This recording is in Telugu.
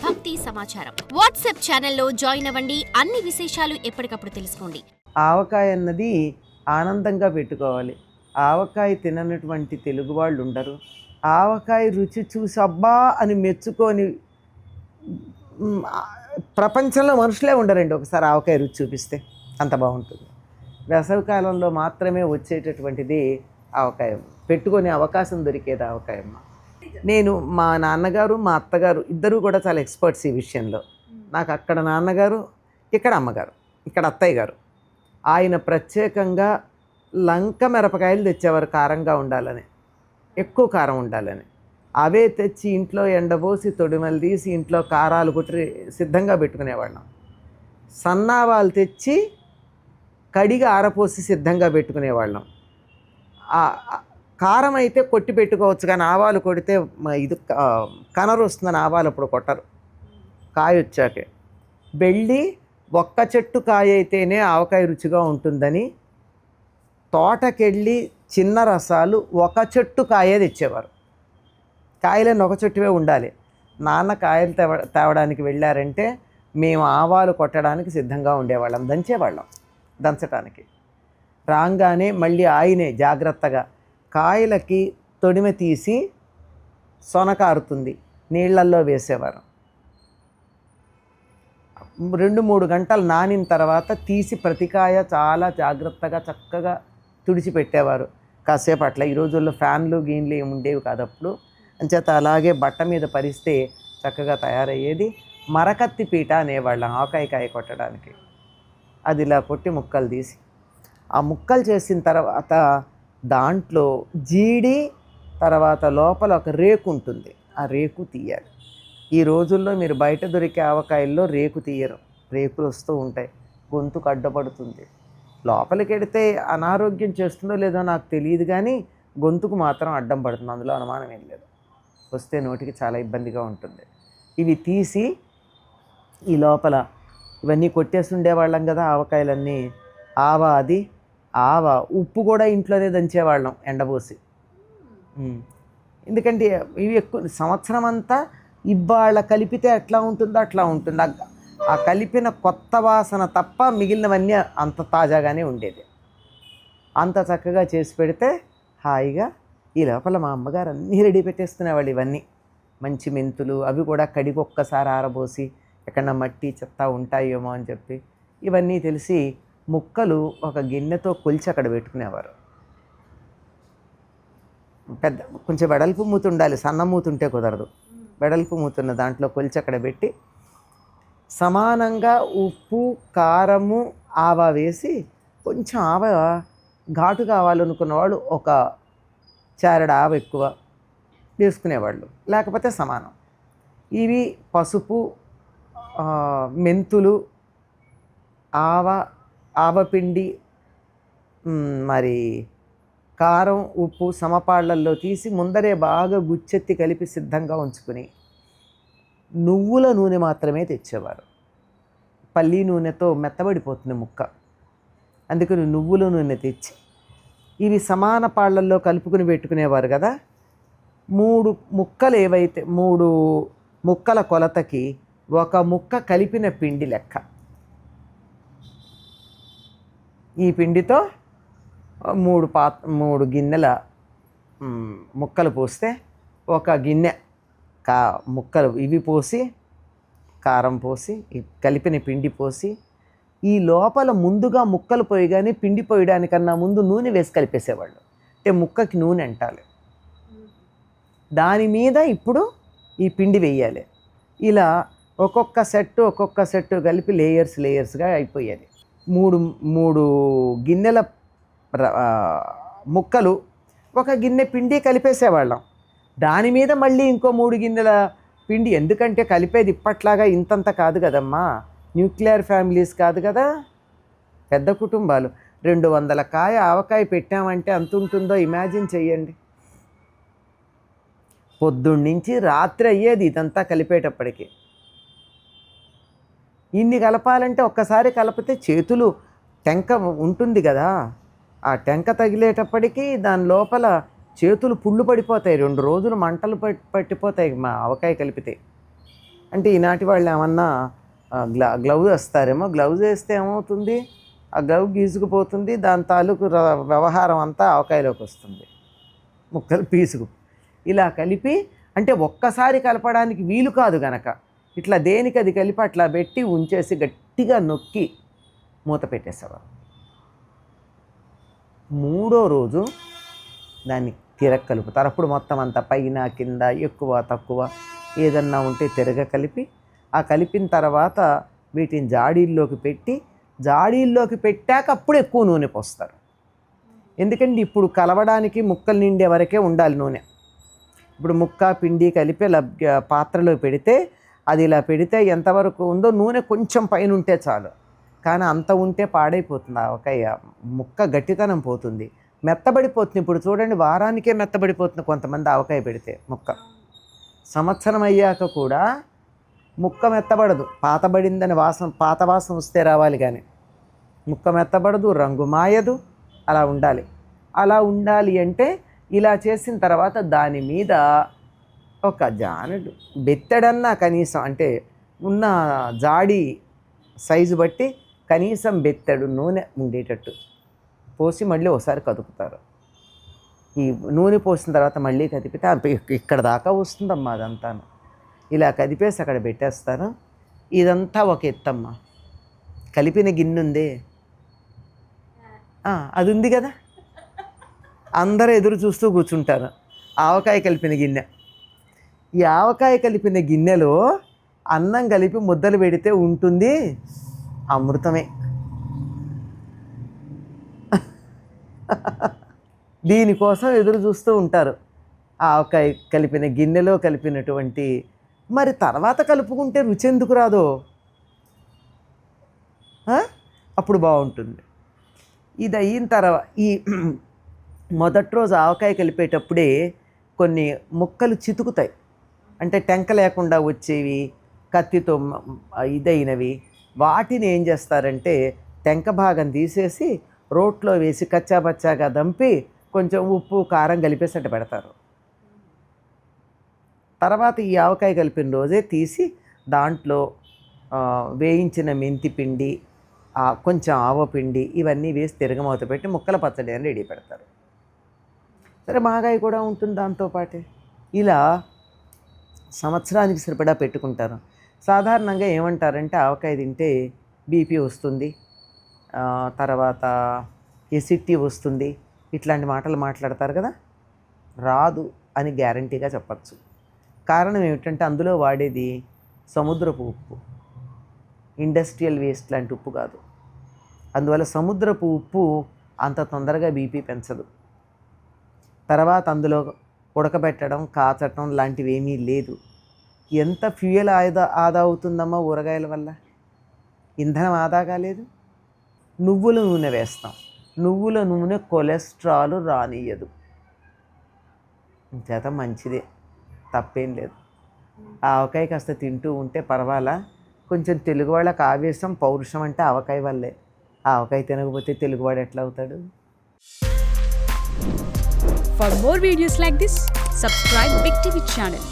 భక్తి సమాచారం వాట్సాప్ ఛానల్లో జాయిన్ అవ్వండి. అన్ని విశేషాలు ఎప్పటికప్పుడు తెలుసుకోండి. ఆవకాయ అన్నది ఆనందంగా పెట్టుకోవాలి. ఆవకాయ తిననటువంటి తెలుగు వాళ్ళు ఉండరు. ఆవకాయ రుచి చూసి అబ్బా అని మెచ్చుకొని ప్రపంచంలో మనుషులే ఉండరండి ఒకసారి ఆవకాయ రుచి చూపిస్తే. అంత బాగుంటుంది. వేసవికాలంలో మాత్రమే వచ్చేటటువంటిది ఆవకాయం. పెట్టుకునే అవకాశం దొరికేది ఆవకాయమ్మ. నేను మా నాన్నగారు మా అత్తగారు ఇద్దరూ కూడా చాలా ఎక్స్పర్ట్స్ ఈ విషయంలో. నాకు అక్కడ నాన్నగారు, ఇక్కడ అమ్మగారు, ఇక్కడ అత్తయ్య గారు. ఆయన ప్రత్యేకంగా లంక మిరపకాయలు తెచ్చేవారు కారంగా ఉండాలని, ఎక్కువ కారం ఉండాలని. అవే తెచ్చి ఇంట్లో ఎండబోసి తొడిమలు తీసి ఇంట్లో కారాలు కొట్టి సిద్ధంగా పెట్టుకునేవాళ్ళం. సన్నావాలు తెచ్చి కడిగి ఆరపోసి సిద్ధంగా పెట్టుకునేవాళ్ళం. కారం అయితే కొట్టి పెట్టుకోవచ్చు, కానీ ఆవాలు కొడితే ఇది కనరు వస్తుందని ఆవాలు అప్పుడు కొట్టరు. కాయ వచ్చాకే బెళ్ళి ఒక్క చెట్టు కాయ అయితేనే ఆవకాయ రుచిగా ఉంటుందని తోటకెళ్ళి చిన్న రసాలు ఒక చెట్టు కాయే తెచ్చేవారు. కాయలన్నీ ఒక చెట్టువే ఉండాలి. నాన్న కాయలు తేవడానికి వెళ్ళారంటే మేము ఆవాలు కొట్టడానికి సిద్ధంగా ఉండేవాళ్ళం, దంచటానికి. రాగానే మళ్ళీ ఆయనే జాగ్రత్తగా కాయలకి తొడిమ తీసి సొనకారుతుంది నీళ్ళల్లో వేసేవారు. 2-3 గంటలు నానిన తర్వాత తీసి ప్రతికాయ చాలా జాగ్రత్తగా చక్కగా తుడిచిపెట్టేవారు కాసేపు అట్లా. ఈ రోజుల్లో ఫ్యాన్లు గీన్లు ఏమి ఉండేవి కాదు అప్పుడు. అంచేత అలాగే బట్ట మీద పరిస్తే చక్కగా తయారయ్యేది. మరకత్తి పీట అనేవాళ్ళం ఆవకాయ కొట్టడానికి. అది ఇలా కొట్టి ముక్కలు తీసి ఆ ముక్కలు చేసిన తర్వాత దాంట్లో జీడి తర్వాత లోపల ఒక రేకు ఉంటుంది, ఆ రేకు తీయాలి. ఈ రోజుల్లో మీరు బయట దొరికే ఆవకాయల్లో రేకు తీయరు, రేకులు వస్తూ ఉంటాయి, గొంతుకు అడ్డపడుతుంది. లోపలికి వెడితే అనారోగ్యం చేస్తుందో లేదో నాకు తెలియదు, కానీ గొంతుకు మాత్రం అడ్డం పడుతుంది, అందులో అనుమానం ఏం లేదు. వస్తే నోటికి చాలా ఇబ్బందిగా ఉంటుంది. ఇవి తీసి ఈ లోపల ఇవన్నీ కొట్టేసి ఉండేవాళ్ళం కదా ఆవకాయలన్నీ. ఆవ ఉప్పు కూడా ఇంట్లోనే దంచేవాళ్ళం ఎండబోసి. ఎందుకంటే ఇవి ఎక్కువ సంవత్సరం అంతా ఇవాళ కలిపితే ఎట్లా ఉంటుందో అట్లా ఉంటుంది. ఆ కలిపిన కొత్త వాసన తప్ప మిగిలినవన్నీ అంత తాజాగానే ఉండేది. అంత చక్కగా చేసి పెడితే హాయిగా ఈ లోపల మా అమ్మగారు అన్నీ రెడీ పెట్టేసుకునేవాళ్ళు. ఇవన్నీ మంచి మెంతులు అవి కూడా కడిగి ఒక్కసారి ఆరబోసి ఎక్కడన్నా మట్టి చెత్త ఉంటాయేమో అని చెప్పి ఇవన్నీ తెలిసి ముక్కలు ఒక గిన్నెతో కొలిచి అక్కడ పెట్టుకునేవారు. పెద్ద కొంచెం వెడల్పు మూత ఉండాలి, సన్న మూత ఉంటే కుదరదు. వెడల్పు మూతున్న దాంట్లో కొలిచి అక్కడ పెట్టి సమానంగా ఉప్పు కారము ఆవ వేసి, కొంచెం ఆవ ఘాటు కావాలనుకున్న వాళ్ళు ఒక చారెడు ఆవ ఎక్కువ వేసుకునేవాళ్ళు, లేకపోతే సమానం. ఇవి పసుపు, మెంతులు, ఆవపిండి, మరి కారం ఉప్పు సమపాళ్లల్లో తీసి ముందరే బాగా గుచ్చెత్తి కలిపి సిద్ధంగా ఉంచుకుని నువ్వుల నూనె మాత్రమే తెచ్చేవారు. పల్లి నూనెతో మెత్తబడిపోతుంది ముక్క, అందుకని నువ్వుల నూనె తెచ్చి ఇవి సమాన పాళ్లల్లో కలుపుకుని పెట్టుకునేవారు కదా. 3 ముక్కలు ఏవైతే 3 ముక్కల కొలతకి ఒక ముక్క కలిపిన పిండి లెక్క. ఈ పిండితో 3 గిన్నెల ముక్కలు పోస్తే ఒక గిన్నె ముక్కలు ఇవి పోసి కారం పోసి కలిపిన పిండి పోసి ఈ లోపల ముందుగా ముక్కలు పోయగానే పిండి పోయడానికన్నా ముందు నూనె వేసి కలిపేసేవాళ్ళు. అంటే ముక్కకి నూనె అంటాలి. దాని మీద ఇప్పుడు ఈ పిండి వేయాలి. ఇలా ఒక్కొక్క సెట్టు కలిపి లేయర్స్గా అయిపోయాలి. 3 గిన్నెల ముక్కలు ఒక గిన్నె పిండి కలిపేసేవాళ్ళం. దాని మీద మళ్ళీ ఇంకో 3 గిన్నెల పిండి. ఎందుకంటే కలిపేది ఇప్పట్లాగా ఇంతంత కాదు కదమ్మా, న్యూక్లియర్ ఫ్యామిలీస్ కాదు కదా, పెద్ద కుటుంబాలు. 200 కాయ ఆవకాయ పెట్టామంటే అంత ఉంటుందో ఇమాజిన్ చెయ్యండి. పొద్దున్నుంచి రాత్రి అయ్యేది ఇదంతా కలిపేటప్పటికి. ఇన్ని కలపాలంటే ఒక్కసారి కలిపితే చేతులు టెంక ఉంటుంది కదా, ఆ టెంక తగిలేటప్పటికీ దాని లోపల చేతులు పుళ్ళు పడిపోతాయి. 2 రోజులు మంటలు పట్టిపోతాయి మా ఆవకాయ కలిపితే. అంటే ఈనాటి వాళ్ళు ఏమన్నా గ్లౌజ్ వేస్తారేమో, గ్లౌజ్ వేస్తే ఏమవుతుంది, ఆ గ్లౌజ్ గీసుకుపోతుంది, దాని తాలూకు వ్యవహారం అంతా ఆవకాయలోకి వస్తుంది, ముక్కలు పీసుకు. ఇలా కలిపి అంటే ఒక్కసారి కలపడానికి వీలు కాదు గనక ఇట్లా దేనికి అది కలిపి అట్లా పెట్టి ఉంచేసి గట్టిగా నొక్కి మూత పెట్టేసేవారు. మూడో రోజు దాన్ని తిరగ కలుపుతారు. అప్పుడు మొత్తం అంతా పైన కింద ఎక్కువ తక్కువ ఏదన్నా ఉంటే తిరగ కలిపి, ఆ కలిపిన తర్వాత వీటిని జాడీల్లోకి పెట్టి, జాడీల్లోకి పెట్టాక అప్పుడు ఎక్కువ నూనె పోస్తారు. ఎందుకంటే ఇప్పుడు కలవడానికి ముక్కలు నిండే వరకే ఉండాలి నూనె. ఇప్పుడు ముక్క పిండి కలిపి పాత్రలో పెడితే అది ఇలా పెడితే ఎంతవరకు ఉందో నూనె కొంచెం పైన ఉంటే చాలు. కానీ అంత ఉంటే పాడైపోతుంది ఆవకాయ, ముక్క గట్టితనం పోతుంది, మెత్తబడిపోతుంది. ఇప్పుడు చూడండి, వారానికే మెత్తబడిపోతుంది కొంతమంది ఆవకాయ పెడితే ముక్క. సంవత్సరం అయ్యాక కూడా ముక్క మెత్తబడదు, పాతబడిందని పాత వాసన వస్తే రావాలి, కానీ ముక్క మెత్తబడదు, రంగు మాయదు. అలా ఉండాలి. అలా ఉండాలి అంటే ఇలా చేసిన తర్వాత దాని మీద ఒక జానెడు బెత్తడన్నా కనీసం, అంటే ఉన్న జాడి సైజు బట్టి కనీసం బెత్తడు నూనె ఉండేటట్టు పోసి మళ్ళీ ఒకసారి కదుపుతారు. ఈ నూనె పోసిన తర్వాత మళ్ళీ కదిపితే ఇక్కడ దాకా వస్తుందమ్మా అదంతాను. ఇలా కదిపేసి అక్కడ పెట్టేస్తారు. ఇదంతా ఒక ఎత్తమ్మా. కలిపిన గిన్నె ఉందే, అది ఉంది కదా, అందరూ ఎదురు చూస్తూ కూర్చుంటారు. ఆవకాయ కలిపిన గిన్నె. ఈ ఆవకాయ కలిపిన గిన్నెలో అన్నం కలిపి ముద్దలు పెడితే ఉంటుంది అమృతమే. దీనికోసం ఎదురు చూస్తూ ఉంటారు. ఆవకాయ కలిపిన గిన్నెలో కలిపినటువంటి, మరి తర్వాత కలుపుకుంటే రుచి ఎందుకు రాదో, అప్పుడు బాగుంటుంది. ఇది అయిన తర్వాత ఈ మొదటి రోజు ఆవకాయ కలిపేటప్పుడే కొన్ని ముక్కలు చితుకుతాయి, అంటే టెంక లేకుండా వచ్చేవి, కత్తితో ఇదైనవి. వాటిని ఏం చేస్తారంటే టెంక భాగం తీసేసి రోట్లో వేసి కచ్చాపచ్చాగా దంపి కొంచెం ఉప్పు కారం కలిపేసి అట్ట పెడతారు. తర్వాత ఈ ఆవకాయ కలిపిన రోజే తీసి దాంట్లో వేయించిన మెంతి పిండి, కొంచెం ఆవపిండి ఇవన్నీ వేసి తిరగమూత పెట్టి ముక్కల పచ్చడి అని రెడీ పెడతారు. సరే, మాగాయ కూడా ఉంటుంది దాంతోపాటే. ఇలా సంవత్సరానికి సరిపడా పెట్టుకుంటారు. సాధారణంగా ఏమంటారంటే ఆవకాయ తింటే బీపీ వస్తుంది, తర్వాత ఎసిడిటీ వస్తుంది, ఇట్లాంటి మాటలు మాట్లాడతారు కదా. రాదు అని గ్యారంటీగా చెప్పచ్చు. కారణం ఏమిటంటే అందులో వాడేది సముద్రపు ఉప్పు, ఇండస్ట్రియల్ వేస్ట్ లాంటి ఉప్పు కాదు. అందువల్ల సముద్రపు ఉప్పు అంత తొందరగా బీపీ పెంచదు. తర్వాత అందులో ఉడకబెట్టడం, కాచటం లాంటివి ఏమీ లేదు. ఎంత ఫ్యూయల్ ఆదా అవుతుందమ్మా ఊరగాయల వల్ల, ఇంధనం ఆదా కాలేదు. నువ్వుల నూనె వేస్తాం, నువ్వుల నూనె కొలెస్ట్రాల్ రానియదు, చేత మంచిదే, తప్పేం లేదు. ఆవకాయ కాస్త తింటూ ఉంటే పర్వాలా. కొంచెం తెలుగు వాళ్ళకి ఆవేశం పౌరుషం అంటే ఆవకాయ వల్లే. ఆవకాయ తినకపోతే తెలుగువాడు ఎట్లా అవుతాడు? For more videos like this, subscribe Big TV channel.